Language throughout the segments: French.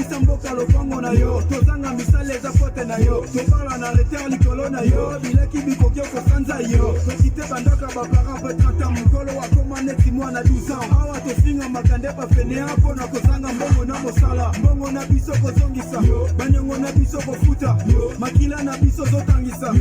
Bongisa mboka lopango na yo tozanga misale eza pote na yo tobala na leter likolo na yo bileki bikoki okosanza yo tokite bandaka bapara mpe 30 mokolo akoma neti mwana 12 ans awa tofinga makande bafenea mpona kozanga mbongo na mosala mbongo na biso kozongisa baniongo na biso kofuta makila na biso zotangisa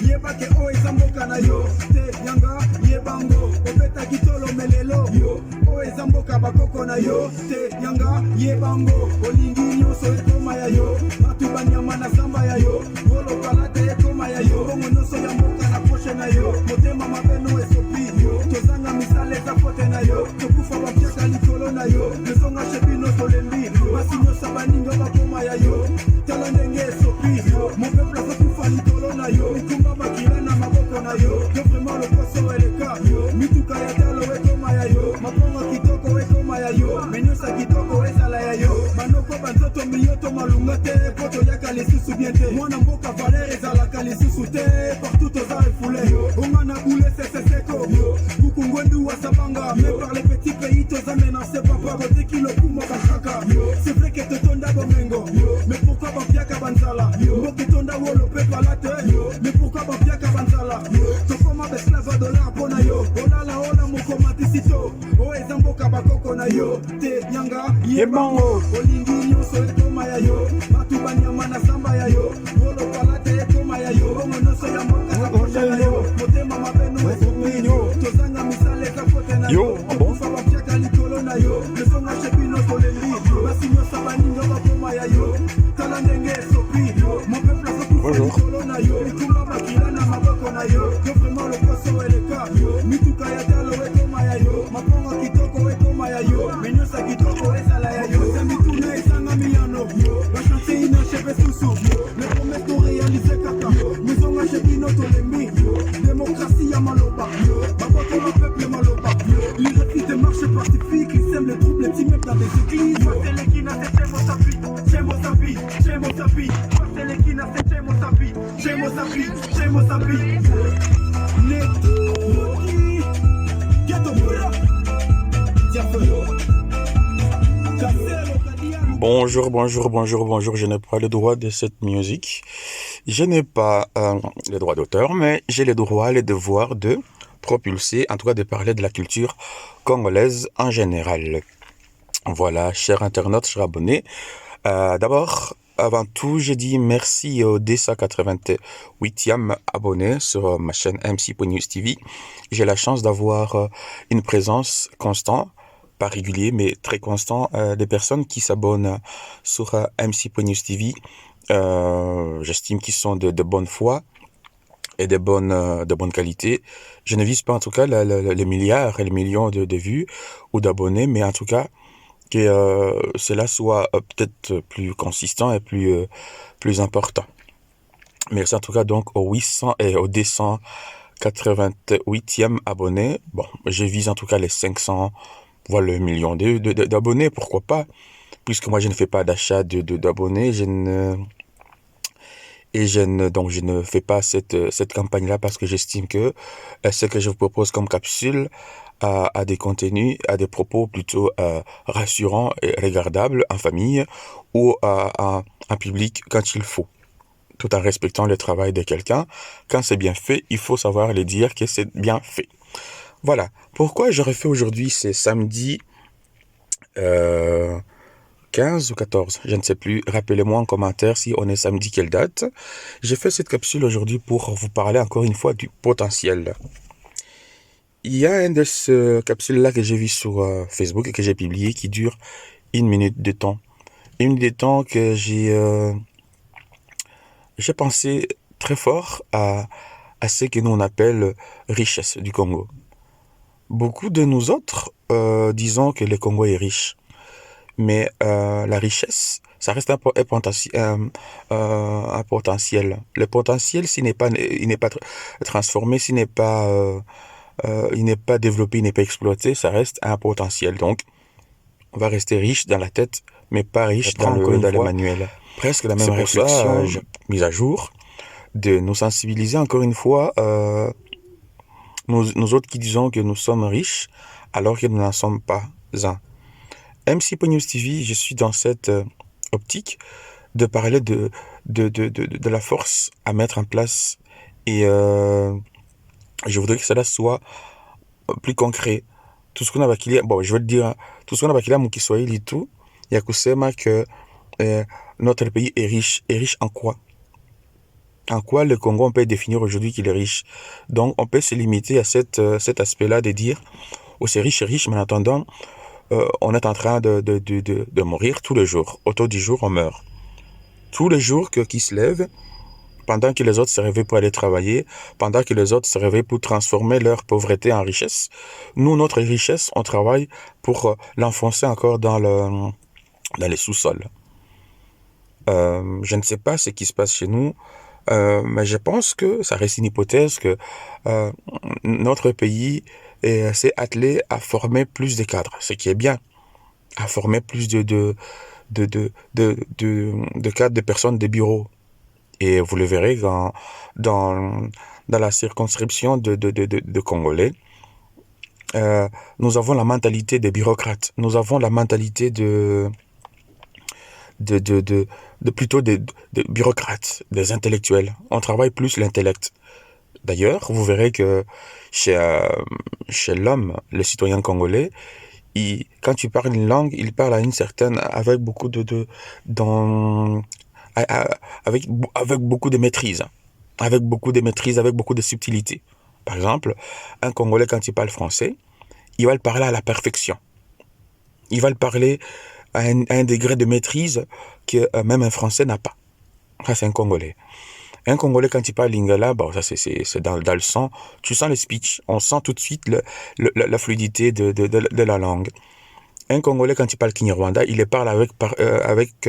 yebake oyo eza mboka na yo te yanga yebango obeta kitolo melelo oyo eza mboka bakoko na yo te yanga yebango olingi nyonso ekoma ya yo batu banyama na zamba ya yo wolokala te ekoma ya yo bongo nyonso ya mboka na poshe na yo motema mabeno esopi tozanga misala eza pote na yo tokufa bapyaka likolo na yo tozonga shebino tolembi basi nyonso baninga bakoma ya yo tala ndenge esopi mopepla kokufa likolo na yo mikumba makila na maboko na yo to vraiment lokoso eleka mituka ya talo ekoma ya yo mabongo kitoko ekoma ya yo menyosa kitoko ezala ya yo banoko banzoto miyoto malunga te po toyaka lisusu bien te mwana mboka valer ezalaka lisusu te partout toza efule onga na boule seseseko kukungwendu wasabanga mais par les petits pays toza menacé papa boteki lokuma bakaka c'est vrai que totonda bomengo mais pourquoi bapiaka banzala mboki tonda wolo pe palate mais pourquoi bapiaka banzala tokoma beslava dolar mpona yo olala ola mokomatisito o eza mboka bakoko na yo te yanga yebango olingi nyonso ekoma ya yo batu banyama na zamba ya yo wolopala te ekoma ya yo bongo nyonso ya mboka na posha na yo motema mabeno esopi tozanga misala eza pote na yo okufa bapiaka likolo na yo lesonga shebino tolembi basi nyonso baninga bakoma ya yo tala ndenge esopi mopepla kokufa likolo na yo mikumba makila na maboko na yo to vraiment lokoso eleka mituka ya talo ekoma ya yo mabongo kitoko ekoma ya yo menyosa kitoko ezala ya yo semituna ezanga miyano bachante inacheve susu les promesses non réalisées kaka mizonga shebino tolembi démocratie ya maloba baboto le peuple maloba l'irréfute des marches pacifiques ils sèment les troubles les immeubles dans des églises Selekina c'est Chemosapi Selekina c'est Chemosapi Neturi Ghetto Bura Bonjour, je n'ai pas le droit de cette musique. Je n'ai pas le droit d'auteur, mais j'ai le droit, le devoir de propulser, en tout cas de parler de la culture congolaise en général. Voilà, chers internautes, chers abonnés. D'abord, avant tout, je dis merci au 288e abonné sur ma chaîne MC.News TV. J'ai la chance d'avoir une présence constante, pas régulier, mais très constant, des personnes qui s'abonnent sur MC.News TV. J'estime qu'ils sont de bonne foi et de bonne qualité. Je ne vise pas en tout cas les milliards et les millions de vues ou d'abonnés, mais en tout cas que cela soit peut-être plus consistant et plus important. Merci en tout cas donc aux 800 et aux 288e abonnés. Bon, je vise en tout cas les 500, voilà, le million d'abonnés, pourquoi pas, puisque moi je ne fais pas d'achat d'abonnés, donc je ne fais pas cette campagne-là parce que j'estime que ce que je vous propose comme capsule a des contenus, a des propos plutôt rassurants et regardables en famille ou en public quand il faut, tout en respectant le travail de quelqu'un. Quand c'est bien fait, il faut savoir le dire que c'est bien fait. Voilà. Pourquoi je refais aujourd'hui, c'est samedi 15 ou 14, je ne sais plus. Rappelez-moi en commentaire si on est samedi, quelle date. J'ai fait cette capsule aujourd'hui pour vous parler encore une fois du potentiel. Il y a un de ces capsules-là que j'ai vu sur Facebook et que j'ai publié qui dure 1 minute de temps. 1 minute de temps que j'ai pensé très fort à ce que nous on appelle richesse du Congo. Beaucoup de nous autres disons que le Congo est riche. Mais la richesse, ça reste un potentiel. Le potentiel, il n'est pas transformé, il n'est pas développé, il n'est pas exploité, ça reste un potentiel. Donc, on va rester riche dans la tête, mais pas riche dans le manuel. Presque la même réflexion mise à jour, de nous sensibiliser encore une fois, nous autres qui disons que nous sommes riches, alors que nous n'en sommes pas un. MC.News TV, je suis dans cette optique de parler de la force à mettre en place. Et je voudrais que cela soit plus concret. Tout ce qu'on a bakili, bon, je vais te dire, hein, tout ce qu'on a bakili à Mukiswahili tout, il y a kusema que notre pays est riche. Est riche en quoi? En quoi le Congo, on peut définir aujourd'hui qu'il est riche? Donc, on peut se limiter à cet aspect-là de dire, oh, c'est riche, mais en attendant, on est en train de mourir tous les jours. Autour du jour, on meurt. Tous les jours qui se lèvent, pendant que les autres se réveillent pour aller travailler, pendant que les autres se réveillent pour transformer leur pauvreté en richesse, nous, notre richesse, on travaille pour l'enfoncer encore dans les sous-sols. Je ne sais pas ce qui se passe chez nous, mais je pense que ça reste une hypothèse que notre pays s'est attelé à former plus de cadres, ce qui est bien, à former plus de cadres, de personnes de bureaux. Et vous le verrez dans la circonscription de Congolais. Nous avons la mentalité des bureaucrates. Nous avons la mentalité plutôt des bureaucrates, des intellectuels. On travaille plus l'intellect. D'ailleurs, vous verrez que chez l'homme, le citoyen congolais, quand tu parles une langue, il parle à une certaine, avec beaucoup avec beaucoup de maîtrise, avec beaucoup de subtilité. Par exemple, un Congolais, quand il parle français, il va le parler à la perfection. Il va le parler à un degré de maîtrise que même un Français n'a pas. Ça, c'est un Congolais. Un Congolais, quand il parle lingala, bon, ça c'est dans le sang. Tu sens le speech. On sent tout de suite la fluidité de la langue. Un Congolais, quand il parle Kinyarwanda, il les parle avec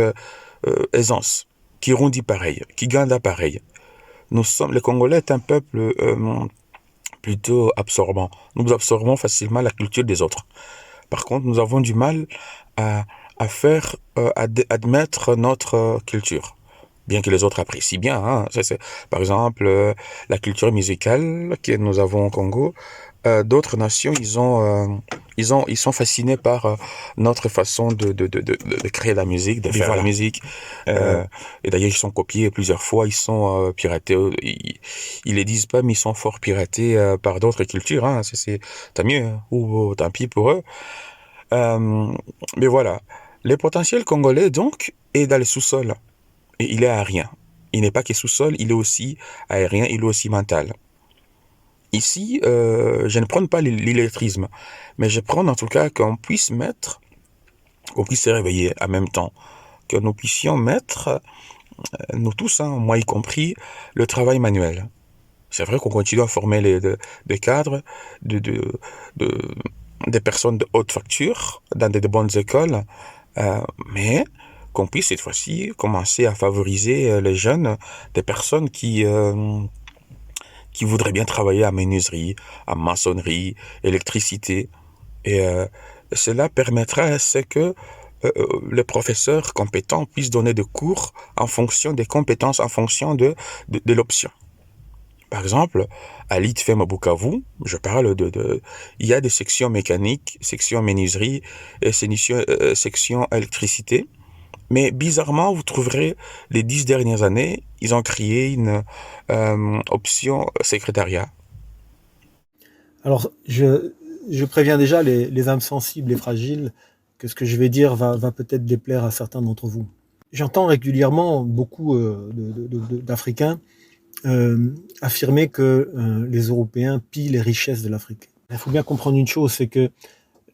aisance. Kirundi pareil, Kiganda pareil. Le Congolais est un peuple plutôt absorbant. Nous absorbons facilement la culture des autres. Par contre, nous avons du mal à admettre notre culture. Bien que les autres apprécient bien, hein. Par exemple, la culture musicale que nous avons au Congo. D'autres nations, ils sont fascinés par notre façon de créer la musique, de faire la musique. Et d'ailleurs, ils sont copiés plusieurs fois, ils sont piratés. Ils les disent pas, mais ils sont fort piratés par d'autres cultures. Hein. Tant mieux, hein, ou tant pis pour eux. Mais voilà, le potentiel congolais donc est dans le sous-sol. Et il est aérien. Il n'est pas que sous-sol, il est aussi aérien, il est aussi mental. Ici, je ne prône pas l'illettrisme, mais je prône en tout cas qu'on puisse se réveiller en même temps, que nous puissions mettre, nous tous, hein, moi y compris, le travail manuel. C'est vrai qu'on continue à former des cadres, des personnes de haute facture, dans de bonnes écoles, mais qu'on puisse cette fois-ci commencer à favoriser les jeunes, des personnes qui voudraient bien travailler à menuiserie, à maçonnerie, électricité. Et cela permettra à ce que les professeurs compétents puissent donner des cours en fonction des compétences, en fonction de l'option. Par exemple, à l'ITFEM à Bukavu, il y a des sections mécaniques, sections menuiserie et sections électricité. Mais bizarrement, vous trouverez les 10 dernières années, ils ont créé une option secrétariat. Alors, je préviens déjà les âmes sensibles et fragiles que ce que je vais dire va peut-être déplaire à certains d'entre vous. J'entends régulièrement beaucoup d'Africains affirmer que les Européens pillent les richesses de l'Afrique. Il faut bien comprendre une chose, c'est que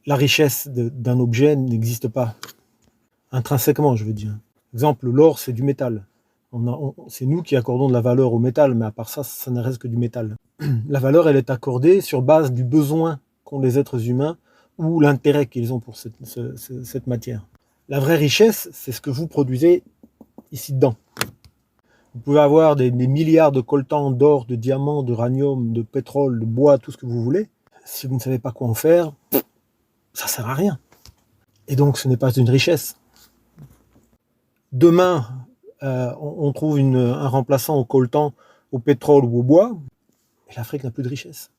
la richesse d'un objet n'existe pas. Intrinsèquement, je veux dire. Exemple, l'or, c'est du métal. C'est nous qui accordons de la valeur au métal, mais à part ça, ça ne reste que du métal. La valeur, elle est accordée sur base du besoin qu'ont les êtres humains ou l'intérêt qu'ils ont pour cette matière. La vraie richesse, c'est ce que vous produisez ici dedans. Vous pouvez avoir des milliards de coltans d'or, de diamants, d'uranium, de pétrole, de bois, tout ce que vous voulez. Si vous ne savez pas quoi en faire, ça sert à rien. Et donc, ce n'est pas une richesse. Demain, on trouve un remplaçant au coltan, au pétrole ou au bois, et l'Afrique n'a plus de richesse.